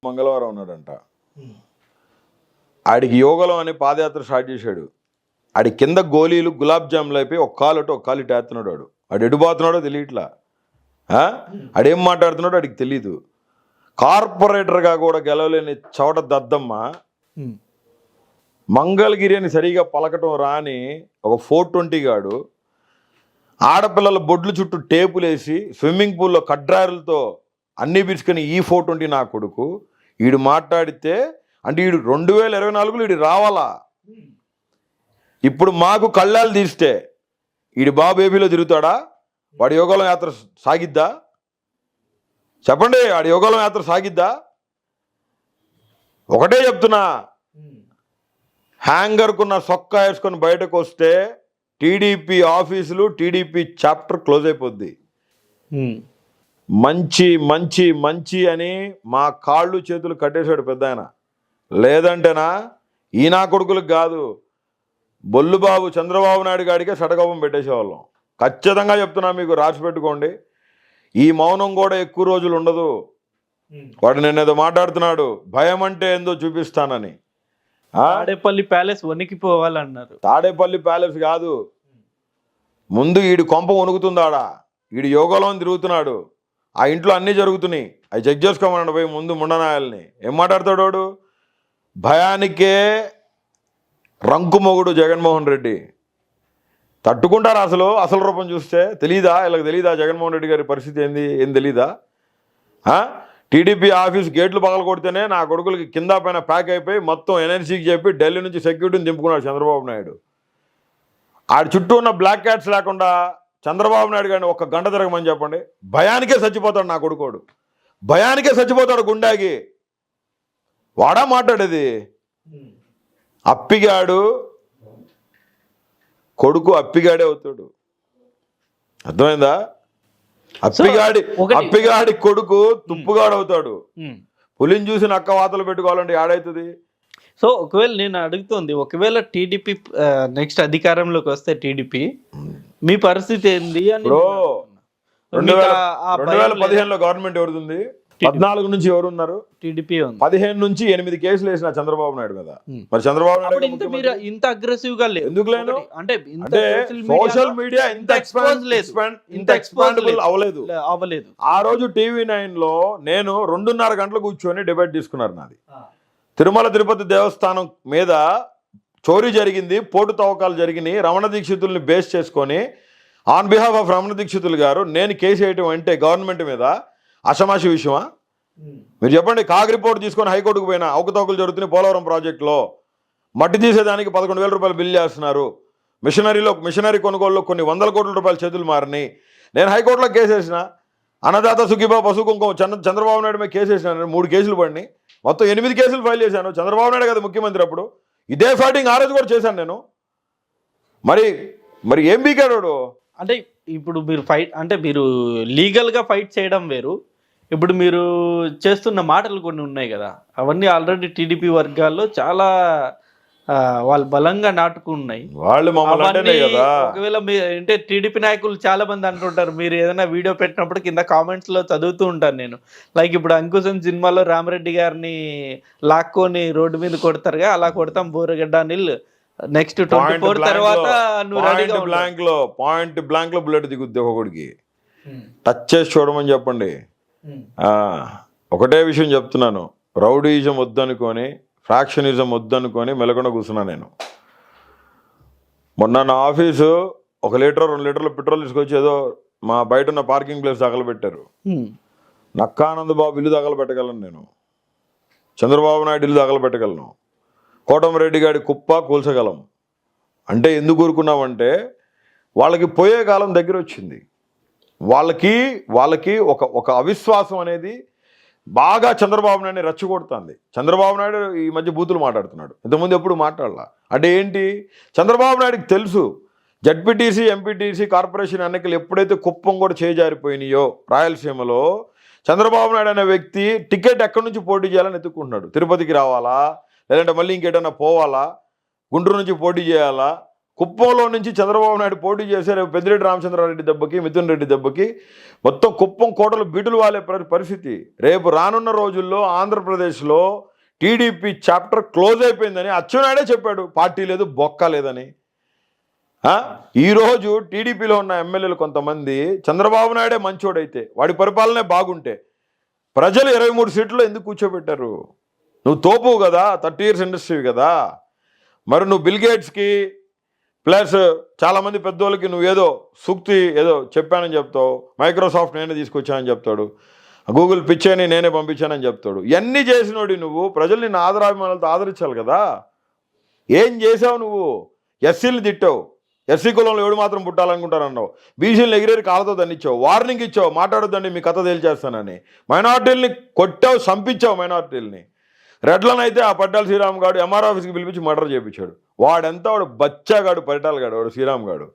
మంగళవారం ఉన్నాడంట. ఆడికి యోగలం అని పాదయాత్ర స్టార్ట్ చేశాడు. ఆడి కింద గోళీలు గులాబ్ జాములు అయిపోయి ఒక కాలు అటు ఒక కాలు ఇటు వేస్తున్నాడు. ఆడు ఎడుపోతున్నాడో తెలియట్లా. ఆడేం మాట్లాడుతున్నాడో ఆడికి తెలీదు. కార్పొరేటర్గా కూడా గెలవలేని చోట దద్దమ్మ మంగళగిరి అని సరిగా పలకటం రాని ఒక 420 గాడు ఆడపిల్లల బొడ్లు చుట్టూ టేపులేసి స్విమ్మింగ్ పూల్లో కడ్రారులతో అన్నీ పిలుచుకొని ఈ 420 నా కొడుకు వీడు మాట్లాడితే అంటే వీడు 2024లో వీడు రావాలా. ఇప్పుడు మాకు కళ్ళాలు తీస్తే వీడి బాబు ఏపీలో తిరుగుతాడా? వాడి యోగాలం యాత్ర సాగిద్దా? చెప్పండి, వాడి యోగాలం యాత్ర సాగిద్దా? ఒకటే చెప్తున్నా, హ్యాంగర్కున్న సొక్క వేసుకొని బయటకు వస్తే టీడీపీ ఆఫీసులు టీడీపీ చాప్టర్ క్లోజ్ అయిపోద్ది. మంచి మంచి మంచి అని మా కాళ్ళు చేతులు కట్టేశాడు పెద్ద ఆయన. లేదంటేనా ఈ నా కొడుకులకు కాదు, బొల్లుబాబు చంద్రబాబు నాయుడు గాడికే షటకోపం పెట్టేసేవాళ్ళం. ఖచ్చితంగా చెప్తున్నా, మీకు రాసి పెట్టుకోండి. ఈ మౌనం కూడా ఎక్కువ రోజులు ఉండదు. వాడు నేనేదో మాట్లాడుతున్నాడు, భయం అంటే ఏందో చూపిస్తానని. తాడేపల్లి ప్యాలెస్ వణికిపోవాలన్నారు. తాడేపల్లి ప్యాలెస్ కాదు, ముందు వీడి కొంప వణుకుతుందాడా. వీడు యోగంలో తిరుగుతున్నాడు, ఆ ఇంట్లో అన్నీ జరుగుతున్నాయి, అవి చెక్ చేసుకోమన్నాడు పోయి ముందు ముండనాయాలని. ఏం మాట్లాడతాడు వాడు? భయానికే రంకు మొగుడు జగన్మోహన్ రెడ్డి. తట్టుకుంటారా అసలు రూపం చూస్తే? తెలీదా వీళ్ళకి? తెలీదా జగన్మోహన్ రెడ్డి గారి పరిస్థితి ఏం తెలీదా? టీడీపీ ఆఫీస్ గేట్లు పగల కొడితేనే నా కొడుకులకి కింద పైన ప్యాక్ అయిపోయి మొత్తం ఎన్ఎన్సీకి చెప్పి ఢిల్లీ నుంచి సెక్యూరిటీని దింపుకున్నాడు చంద్రబాబు నాయుడు. ఆడి చుట్టూ ఉన్న బ్లాక్ క్యాట్స్ లేకుండా చంద్రబాబు నాయుడు గారిని ఒక్క గంట తిరగమని చెప్పండి, భయానికే చచ్చిపోతాడు నా కొడుకోడు. భయానికే చచ్చిపోతాడు గుండాగి. వాడా మాట్లాడేది? అప్పిగాడు కొడుకు అప్పిగాడే అవుతాడు. అర్థమైందా? అప్పిగాడి కొడుకు తుప్పుగాడు అవుతాడు. పులిని చూసి నక్క వాతలు పెట్టుకోవాలంటే ఏడవుతుంది. సో ఒకవేళ నేను అడుగుతుంది, ఒకవేళ టీడీపీ నెక్స్ట్ అధికారంలోకి వస్తే టీడీపీ మీ పరిస్థితి ఏంది అని. 2015లో గవర్నమెంట్ ఎవరుంది? 14 నుంచి ఎవరున్నారు? టీడీపీ. 15 నుంచి 8 కేసులు వేసిన చంద్రబాబు నాయుడు కదా. మరి చంద్రబాబు నాయుడు ఇంత అగ్రెసివ్ గా లేదు. ఎందుకు లేను? అంటే సోషల్ మీడియా ఇంత ఎక్స్పాండబుల్ అవ్వలేదు. ఆ రోజు TV9 లో నేను 2.5 గంటలు కూర్చొని డిబేట్ తీసుకున్నారు నాది. తిరుమల తిరుపతి దేవస్థానం మీద చోరీ జరిగింది, పోటు తవ్వకాలు జరిగినాయి, రమణ దీక్షితుల్ని బేస్ చేసుకొని on behalf of Ramana Dikshitulu గారు నేను కేసు వేయటం అంటే గవర్నమెంట్ మీద అసమాషి విషయమా? మీరు చెప్పండి. కాగ్ రిపోర్ట్ తీసుకొని హైకోర్టుకు పోయినా అవకతవకలు జరుగుతున్నాయి. పోలవరం ప్రాజెక్టులో మట్టి తీసేదానికి 11,000 రూపాయలు బిల్ చేస్తున్నారు. మిషనరీ కొనుగోలులో కొన్ని 100 కోట్ల రూపాయలు చేతులు మారినాయి. నేను హైకోర్టులో కేసు వేసిన. అన్నదాత సుఖీబా పశు కుంకుమ చంద్రబాబు నాయుడు మీద కేసు వేసిన. 3 కేసులు పడినాయి. మొత్తం 8 కేసులు ఫైల్ చేశాను. చంద్రబాబు నాయుడు కదా ముఖ్యమంత్రి అప్పుడు. ఇదే ఫైటింగ్ ఆ రోజు కూడా చేశాను నేను. మరి ఏం బీకాడు? అంటే ఇప్పుడు మీరు ఫైట్ అంటే మీరు లీగల్గా ఫైట్ చేయడం వేరు, ఇప్పుడు మీరు చేస్తున్న మాటలు కొన్ని ఉన్నాయి కదా, అవన్నీ ఆల్రెడీ టీడీపీ వర్గాల్లో చాలా వాళ్ళు బలంగా నాటుకున్నాయి. వాళ్ళు ఒకవేళ అంటే టీడీపీ నాయకులు చాలా మంది అంటుంటారు, మీరు ఏదైనా వీడియో పెట్టినప్పుడు కింద కామెంట్స్ లో చదువుతూ ఉంటాను నేను. లైక్ ఇప్పుడు అంకుశం సినిమాలో రామరెడ్డి గారిని లాక్కొని రోడ్డు మీద కొడతారుగా, అలా కొడతాం బోరగడ్డ అనిల్. నెక్స్ట్ 24 తర్వాత పాయింట్ బ్లాంక్ లో బుల్లెట్ దిగుద్ది ఒకడికి. టచ్ చేసి చూడమని చెప్పండి. ఒకటే విషయం చెప్తున్నాను, రౌడీయిజం వద్దనుకొని ఫ్రాక్షనిజం వద్దనుకొని మెలకుండా కూర్చున్నా నేను. మొన్న నా ఆఫీసు 1 లీటర్ 2 లీటర్ల పెట్రోల్ తీసుకొచ్చి ఏదో మా బయట ఉన్న పార్కింగ్ ప్లేస్ తగలబెట్టారు. నక్కానంద బాబు ఇల్లు తగలబెట్టగలను నేను, చంద్రబాబు నాయుడు ఇల్లు తగలబెట్టగలను, కోటమిరెడ్డి గారి కుప్ప కూల్చగలం. అంటే ఎందుకు ఊరుకున్నామంటే వాళ్ళకి పోయే కాలం దగ్గర వచ్చింది. వాళ్ళకి ఒక అవిశ్వాసం అనేది బాగా చంద్రబాబు నాయుడిని రెచ్చగొడుతుంది. చంద్రబాబు నాయుడు ఈ మధ్య బూతులు మాట్లాడుతున్నాడు, ఇంతకుముందు ఎప్పుడు మాట్లాడాల. అంటే ఏంటి? చంద్రబాబు నాయుడికి తెలుసు జడ్పీటీసీ ఎంపీటీసీ కార్పొరేషన్ ఎన్నికలు ఎప్పుడైతే కుప్పం కూడా చేజారిపోయినాయో రాయలసీమలో, చంద్రబాబు నాయుడు అనే వ్యక్తి టికెట్ ఎక్కడి నుంచి పోటీ చేయాలని ఎత్తుకుంటున్నాడు. తిరుపతికి రావాలా, లేదంటే మళ్ళీ ఇంకేటన్నా పోవాలా, గుంటూరు నుంచి పోటీ చేయాలా, కుప్పంలో నుంచి చంద్రబాబు నాయుడు పోటీ చేసే రేపు పెద్దిరెడ్డి రామచంద్రారెడ్డి దెబ్బకి మిథున్ రెడ్డి దెబ్బకి మొత్తం కుప్పం కోటలు బీటులు వాలే పరిస్థితి. రేపు రానున్న రోజుల్లో ఆంధ్రప్రదేశ్లో టీడీపీ చాప్టర్ క్లోజ్ అయిపోయిందని అచ్చెన్నాయుడే చెప్పాడు. పార్టీ లేదు, బొక్క లేదని. ఈరోజు టీడీపీలో ఉన్న ఎమ్మెల్యేలు కొంతమంది చంద్రబాబు నాయుడే మంచోడైతే, వాడి పరిపాలనే బాగుంటే ప్రజలు 23 సీట్లు ఎందుకు కూర్చోబెట్టారు? నువ్వు తోపు కదా, 30 years ఇండస్ట్రీ కదా. మరి నువ్వు బిల్ గేట్స్కి ప్లస్ చాలామంది పెద్దోళ్ళకి నువ్వు ఏదో సూక్తి ఏదో చెప్పానని చెప్తావు, మైక్రోసాఫ్ట్ నేనే తీసుకొచ్చానని చెప్తాడు, గూగుల్ పిచ్చని నేనే పంపించానని చెప్తాడు. ఇవన్నీ చేసినోడి నువ్వు ప్రజలు నిన్ను ఆదరాభిమానాలతో ఆదరించాలి కదా. ఏం చేసావు నువ్వు? ఎస్సీలు తిట్టావు, ఎస్సీ కులంలో ఎవడు మాత్రం పుట్టాలనుకుంటారన్నావు, బీసీలను ఎగిరేరి కాళ్ళతో దండిచ్చావు, వార్నింగ్ ఇచ్చావు మాట్లాడొద్దండి మీ కథ తేల్చేస్తానని, మైనార్టీలని కొట్టావు, చంపించావు మైనార్టీలని. రెడ్లను అయితే ఆ పట్టాల శ్రీరామ్ గారు ఎంఆర్ ఆఫీస్కి పిలిపించి మర్డర్ చేయించాడు. వాడు బచ్చాగాడు పరిటాలగాడు, వాడు శ్రీరామ్ గాడు.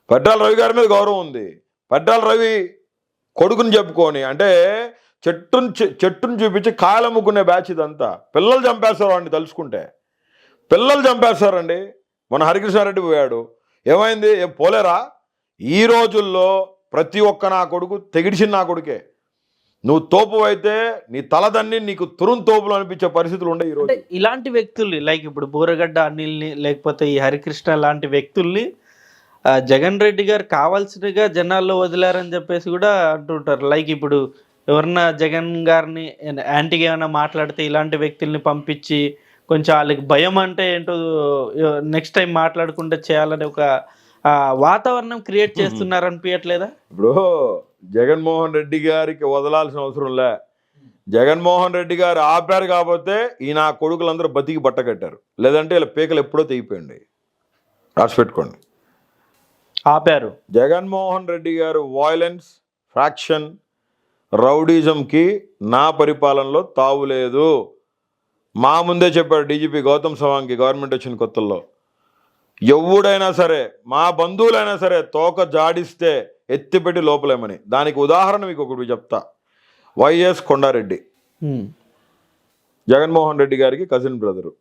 పట్టాల రవి గారి మీద గౌరవం ఉంది. పట్టాల రవి కొడుకుని చెప్పుకొని అంటే చెట్టును చూపించి కాయలు అమ్ముకునే బ్యాచ్ ఇదంతా. పిల్లలు చంపేస్తారు వాడిని తలుచుకుంటే, పిల్లలు చంపేస్తారండి. మన హరికృష్ణారెడ్డి పోయాడు, ఏమైంది? ఏం పోలేరా? ఈ రోజుల్లో ప్రతి ఒక్క నా కొడుకు తెగిడిచిన నా కొడుకే. నువ్వు తోపు అయితే నీ తలదన్ని నీకు తోపులు అనిపించే పరిస్థితులు ఉండే ఈరోజు. అంటే ఇలాంటి వ్యక్తుల్ని లైక్ ఇప్పుడు బూరగడ్డ అనిల్ని లేకపోతే ఈ హరికృష్ణ లాంటి వ్యక్తుల్ని జగన్ రెడ్డి గారు కావాల్సినగా జనాల్లో వదిలారని చెప్పేసి కూడా అంటుంటారు. లైక్ ఇప్పుడు ఎవరన్నా జగన్ గారిని యాంటీగా ఏమైనా మాట్లాడితే ఇలాంటి వ్యక్తుల్ని పంపించి కొంచెం వాళ్ళకి భయం అంటే ఏంటో నెక్స్ట్ టైం మాట్లాడకుండా చేయాలని ఒక వాతావరణం క్రియేట్ చేస్తున్నారు అనిపించట్లేదా? ఇప్పుడు జగన్మోహన్ రెడ్డి గారికి వదలాల్సిన అవసరం లే. జగన్మోహన్ రెడ్డి గారు ఆపారు కాబట్టి ఈ నా కొడుకులందరూ బతికి బట్ట కట్టారు, లేదంటే ఇలా పీకలు ఎప్పుడో తెగిపోయింది. రాసి పెట్టుకోండి. ఆపారు. జగన్మోహన్ రెడ్డి గారు వాయిలెన్స్, ఫ్రాక్షన్, రౌడీజంకి నా పరిపాలనలో తావులేదు. మా ముందే చెప్పాడు డీజీపీ గౌతమ్ సవాంగ్కి గవర్నమెంట్ వచ్చిన కొత్తల్లో. ఎవడైనా సరే, మా బంధువులైనా సరే తోక జాడిస్తే ఎత్తిపెట్టి లోపలేమని. దానికి ఉదాహరణ మీకు ఒకటి చెప్తా. వైఎస్ కొండారెడ్డి జగన్మోహన్ రెడ్డి గారికి కజిన్ బ్రదరు.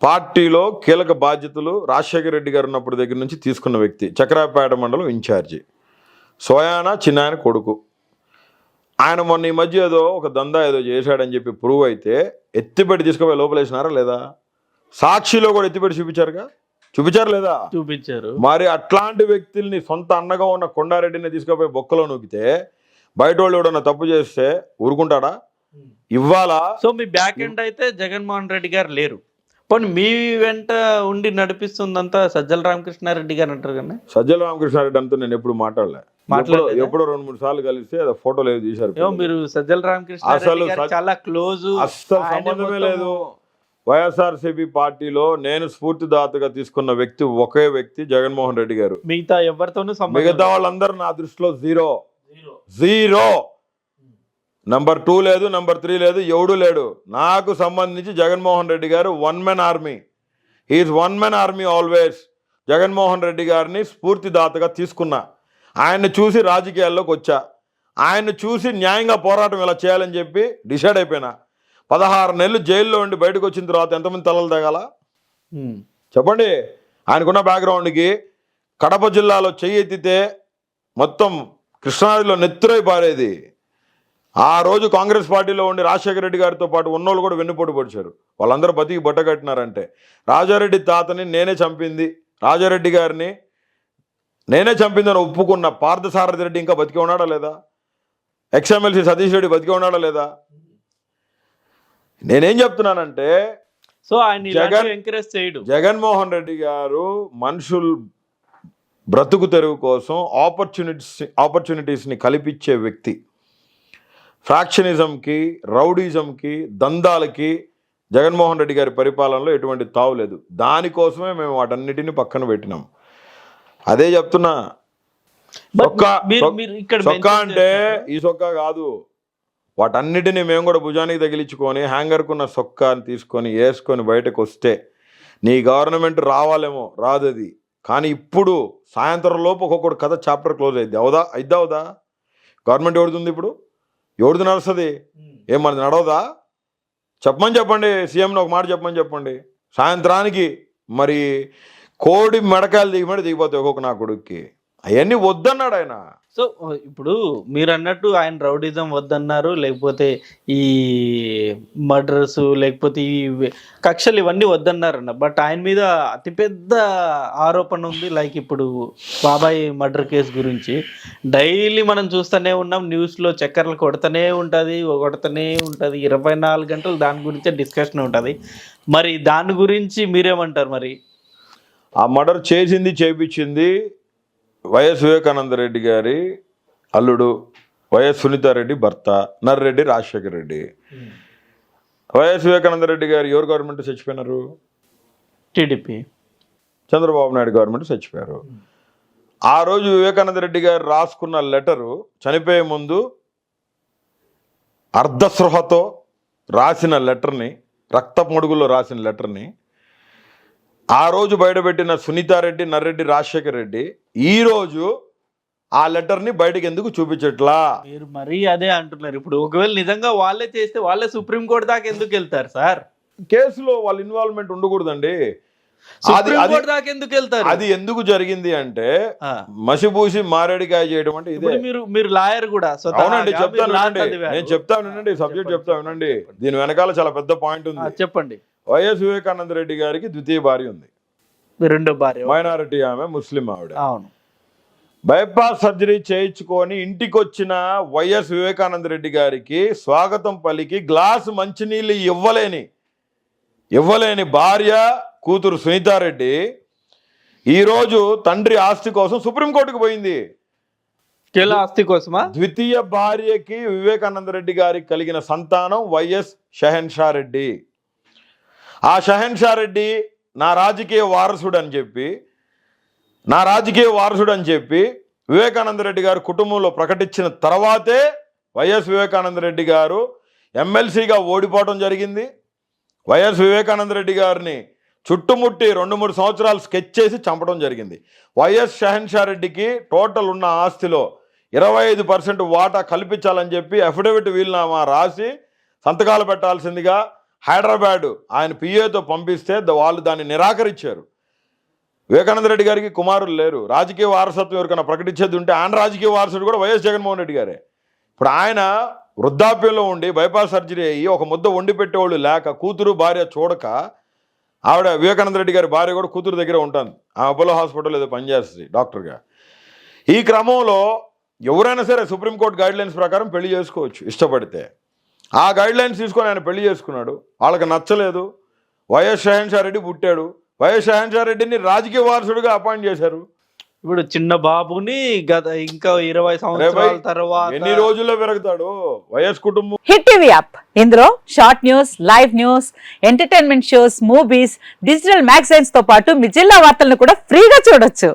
పార్టీలో కీలక బాధ్యతలు రాజశేఖర రెడ్డి గారు ఉన్నప్పటి దగ్గర నుంచి తీసుకున్న వ్యక్తి. చక్రాపేట మండలం ఇన్ఛార్జి. సోయానా చిన్నాయన కొడుకు. ఆయన మొన్న ఈ మధ్య ఏదో ఒక దందా ఏదో చేశాడని చెప్పి ప్రూవ్ అయితే ఎత్తిపెట్టి తీసుకుపోయి లోపలేసినారా లేదా? సాక్షిలో కూడా ఎత్తిపెట్టి చూపించారు లేదా? చూపించారు. మరి అట్లాంటి వ్యక్తుల్ని సొంత అన్నగా ఉన్న కొండారెడ్డిని తీసుకుపోయి బొక్కలో నూకితే బయట వాళ్ళు ఎవడన్నా తప్పు చేస్తే ఊరుకుంటాడా? ఇవ్వాలా? సో మీ బ్యాక్ ఎండ్ అయితే జగన్మోహన్ రెడ్డి గారు లేరు. పోనీ మీ వెంట ఉండి నడిపిస్తుందంతా సజ్జల రామకృష్ణారెడ్డి గారు అంటారు కదా. సజ్జల రామకృష్ణారెడ్డి అంతా నేను ఎప్పుడు మాట్లాడలే. ఎప్పుడో 2-3 సార్లు కలిస్తే అదే ఫోటోలు ఏదో తీశారు. మీరు సజ్జల రామకృష్ణారెడ్డి గారు చాలా క్లోజ్, అస్సలు సంబంధమే లేదు. వైఎస్ఆర్సీపీ పార్టీలో నేను స్ఫూర్తిదాతగా తీసుకున్న వ్యక్తి ఒకే వ్యక్తి జగన్మోహన్ రెడ్డి గారు. మిగతా ఎవరితోనూ మిగతా వాళ్ళందరూ నా దృష్టిలో జీరో. నంబర్ 2 లేదు, నంబర్ 3 లేదు, ఎవడు లేడు. నాకు సంబంధించి జగన్మోహన్ రెడ్డి గారు one man army. He's one man army always. Jaganmohan Reddy గారిని స్ఫూర్తిదాతగా తీసుకున్నా. ఆయన్ని చూసి రాజకీయాల్లోకి వచ్చా. ఆయన్ని చూసి న్యాయంగా పోరాటం ఇలా చేయాలని చెప్పి డిసైడ్ అయిపోయినా. 16 నెలలు జైల్లో ఉండి బయటకు వచ్చిన తర్వాత ఎంతమంది తలలు తెగాల చెప్పండి? ఆయనకున్న బ్యాక్గ్రౌండ్కి కడప జిల్లాలో చెయ్యి ఎత్తితే మొత్తం కృష్ణానదిలో నెత్తురై పారేది. ఆ రోజు కాంగ్రెస్ పార్టీలో ఉండి రాజశేఖర రెడ్డి గారితో పాటు ఉన్నోళ్ళు కూడా వెన్నుపోటు పొడిచారు. వాళ్ళందరూ బతికి బట్టగట్టినారంటే రాజారెడ్డి తాతని నేనే చంపింది, రాజారెడ్డి గారిని నేనే చంపిందని ఒప్పుకున్న పార్థసారథి రెడ్డి ఇంకా బతికి ఉన్నాడా లేదా? ఎక్స్ఎమ్మెల్సీ సతీష్ రెడ్డి బతికి ఉన్నాడా లేదా? నేనేం చెప్తున్నానంటే సో ఆయన ఎంకరేజ్ చేయడు. జగన్మోహన్ రెడ్డి గారు మనుషులు బ్రతుకు తెరువు కోసం ఆపర్చునిటీస్ని కల్పించే వ్యక్తి. ఫ్రాక్షనిజంకి, రౌడీజంకి, దందాలకి జగన్మోహన్ రెడ్డి గారి పరిపాలనలో ఎటువంటి తావు లేదు. దానికోసమే మేము వాటన్నిటిని పక్కన పెట్టినాం. అదే చెప్తున్నా. సొక్కా అంటే ఈ సొక్కా కాదు, వాటన్నిటిని మేము కూడా భుజానికి తగిలించుకొని హ్యాంగర్కున్న సొక్కాని తీసుకొని వేసుకొని బయటకు వస్తే నీ గవర్నమెంట్ రావాలేమో, రాదది. కానీ ఇప్పుడు సాయంత్రం లోపు ఒక్కొక్కటి కథ చాప్టర్ క్లోజ్ అయింది. అవుదా? గవర్నమెంట్ ఎవడుతుంది ఇప్పుడు? ఎవరిది నడుస్తుంది? ఏం మనది నడవదా? చెప్పండి. సీఎంని ఒక మాట చెప్పండి. సాయంత్రానికి మరి కోడి మెడకాయలు దిగిమడి దిగిపోతాయి ఒక్కొక్క నా కొడుక్కి. అవన్నీ వద్దన్నాడు ఆయన. సో ఇప్పుడు మీరు అన్నట్టు ఆయన రౌడిజం వద్దన్నారు, లేకపోతే ఈ మర్డర్స్, లేకపోతే ఈ కక్షలు ఇవన్నీ వద్దన్నారన్న. బట్ ఆయన మీద అతిపెద్ద ఆరోపణ ఉంది. లైక్ ఇప్పుడు బాబాయ్ మర్డర్ కేసు గురించి డైలీ మనం చూస్తూనే ఉన్నాం, న్యూస్లో చక్కర్లు కొడుతూనే ఉంటుంది 24 గంటలు దాని గురించే డిస్కషన్ ఉంటుంది. మరి దాని గురించి మీరేమంటారు? మరి ఆ మర్డర్ చేసింది చేపించింది వైఎస్ వివేకానంద రెడ్డి గారి అల్లుడు, వైఎస్ సునీతారెడ్డి భర్త నర్రెడ్డి రాజశేఖర రెడ్డి. వైఎస్ వివేకానంద రెడ్డి గారు ఎవరు గవర్నమెంట్ చచ్చిపోయినారు? టీడీపీ, చంద్రబాబు నాయుడు గవర్నమెంట్ చచ్చిపోయారు. ఆ రోజు వివేకానంద రెడ్డి గారు రాసుకున్న లెటరు, చనిపోయే ముందు అర్ధస్పృహతో రాసిన లెటర్ని, రక్తపు మడుగులో రాసిన లెటర్ని ఆ రోజు బయటపెట్టిన సునీతారెడ్డి, నర్రెడ్డి, రాజశేఖర రెడ్డి ఈరోజు ఆ లెటర్ని బయటకు ఎందుకు చూపించట్లా? మీరు మరీ అదే అంటున్నారు. ఇప్పుడు ఒకవేళ నిజంగా వాళ్ళే చేస్తే వాళ్ళే సుప్రీంకోర్టు దాకా ఎందుకు వెళ్తారు సార్? కేసులో వాళ్ళ ఇన్వాల్వ్మెంట్ ఉండకూడదండి. సుప్రీంకోర్టు దాకా ఎందుకు వెళ్తారు? అది ఎందుకు జరిగింది అంటే మసిపూసి మారేడికాయ చేయడం అంటే ఇదే. మీరు లాయర్ కూడా. అవునండి, నేను చెప్తాను సబ్జెక్ట్ చెప్తా వినండి. దీని వెనకాల చాలా పెద్ద పాయింట్ ఉంది. చెప్పండి. వైఎస్ వివేకానంద రెడ్డి గారికి ద్వితీయ భార్య ఉంది, రెండో భార్య మైనారిటీ ఆమె, ముస్లిం ఆవిడ. అవును. బైపాస్ సర్జరీ చేయించుకొని ఇంటికి వచ్చిన వైఎస్ వివేకానంద రెడ్డి గారికి స్వాగతం పలికి గ్లాసు మంచినీళ్ళు ఇవ్వలేని భార్య కూతురు సునీతారెడ్డి ఈరోజు తండ్రి ఆస్తి కోసం సుప్రీంకోర్టుకు పోయింది. ఆస్తి కోసమా? ద్వితీయ భార్యకి వివేకానంద రెడ్డి గారికి కలిగిన సంతానం వైఎస్ షహెన్షా రెడ్డి. ఆ షహెన్షా రెడ్డి నా రాజకీయ వారసుడు అని చెప్పి వివేకానంద రెడ్డి గారు కుటుంబంలో ప్రకటించిన తర్వాతే వైఎస్ వివేకానంద రెడ్డి గారు ఎమ్మెల్సీగా ఓడిపోవడం జరిగింది. వైఎస్ వివేకానంద రెడ్డి గారిని చుట్టుముట్టి 2-3 సంవత్సరాలు స్కెచ్ చేసి చంపడం జరిగింది. వైఎస్ షహెన్షా రెడ్డికి టోటల్ ఉన్న ఆస్తిలో 25% వాటా కల్పించాలని చెప్పి అఫిడవిట్ వీలునామా రాసి సంతకాలు పెట్టాల్సిందిగా హైదరాబాద్ ఆయన పిఏతో పంపిస్తే వాళ్ళు దాన్ని నిరాకరించారు. వివేకానంద రెడ్డి గారికి కుమారులు లేరు. రాజకీయ వారసత్వం ఎవరికైనా ప్రకటించేది ఉంటే ఆయన రాజకీయ వారసుడు కూడా వైఎస్ జగన్మోహన్ రెడ్డి గారే. ఇప్పుడు ఆయన వృద్ధాప్యంలో ఉండి బైపాస్ సర్జరీ అయ్యి ఒక ముద్ద వండి పెట్టేవాళ్ళు లేక, కూతురు భార్య చూడక, ఆవిడ వివేకానంద రెడ్డి గారి భార్య కూడా కూతురు దగ్గర ఉంటుంది. ఆ అపోలో హాస్పిటల్ ఏదో పనిచేస్తుంది డాక్టర్గా. ఈ క్రమంలో ఎవరైనా సరే సుప్రీంకోర్టు గైడ్లైన్స్ ప్రకారం పెళ్లి చేసుకోవచ్చు ఇష్టపడితే. ఆ గైడ్లైన్స్ తీసుకొని ఆయన పెళ్లి చేసుకున్నాడు. వాళ్ళకి నచ్చలేదు. వైఎస్ షహెన్షా రెడ్డి పుట్టాడు. వైఎస్ షహెన్షా రెడ్డిని రాజకీయ వారసుడిగా అపాయింట్ చేశారు. ఇప్పుడు చిన్న బాబుని ఇంకా 20 సంవత్సరాల తర్వాత ఎన్ని రోజుల్లో పెరుగుతాడు వైఎస్ కుటుంబం. హిట్ టీవీ యాప్, ఇందులో short news, live news, entertainment shows, movies, digital magazines తో పాటు మీ జిల్లా వార్తలను కూడా ఫ్రీగా చూడొచ్చు.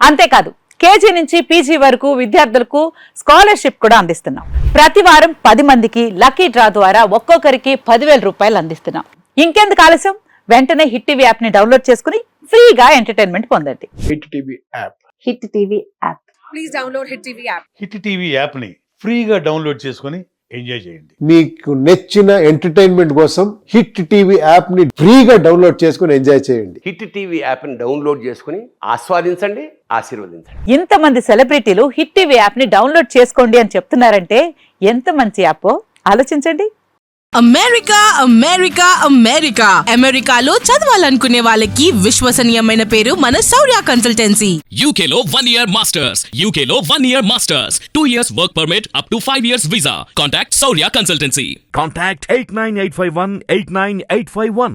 అంతేకాదు కేజీ నుంచి పీజీ వరకు విద్యార్థులకు స్కాలర్షిప్ కూడా అందిస్తున్నాం. ప్రతి వారం 10 మందికి లక్కీ డ్రా ద్వారా ఒక్కొక్కరికి 10,000 రూపాయలు అందిస్తున్నాం. ఇంకెందుకు ఆలస్యం, వెంటనే హిట్ టీవీ యాప్ ని డౌన్లోడ్ చేసుకుని ఫ్రీగా ఎంటర్టైన్మెంట్ పొందండి. Hit TV app. Hit TV app. Please download hit TV app. Hit TV app ని ఫ్రీగా డౌన్లోడ్ చేసుకొని ఎంజాయ్ చేయండి. మీకు నచ్చిన ఎంటర్టైన్మెంట్ కోసం హిట్ టీవీ యాప్ ని ఫ్రీగా డౌన్లోడ్ చేసుకొని ఎంజాయ్ చేయండి. హిట్ టీవీ యాప్ ని డౌన్లోడ్ చేసుకుని ఆస్వాదించండి, ఆశీర్వదించండి. ఇంతమంది సెలబ్రిటీలు హిట్ టీవీ యాప్ ని డౌన్లోడ్ చేసుకోండి అని చెప్తున్నారంటే ఎంత మంచి యాప్ ఆలోచించండి. అమెరికా అమెరికా అమెరికా అమెరికాలో చదవాలనుకునే వాళ్ళకి విశ్వసనీయమైన పేరు మన శౌర్య కన్సల్టెన్సీ. UK లో 1 year masters, UK లో 1 year masters, 2 years work permit up to 5 years visa. Contact Saurya Consultancy. Contact 89851 89851.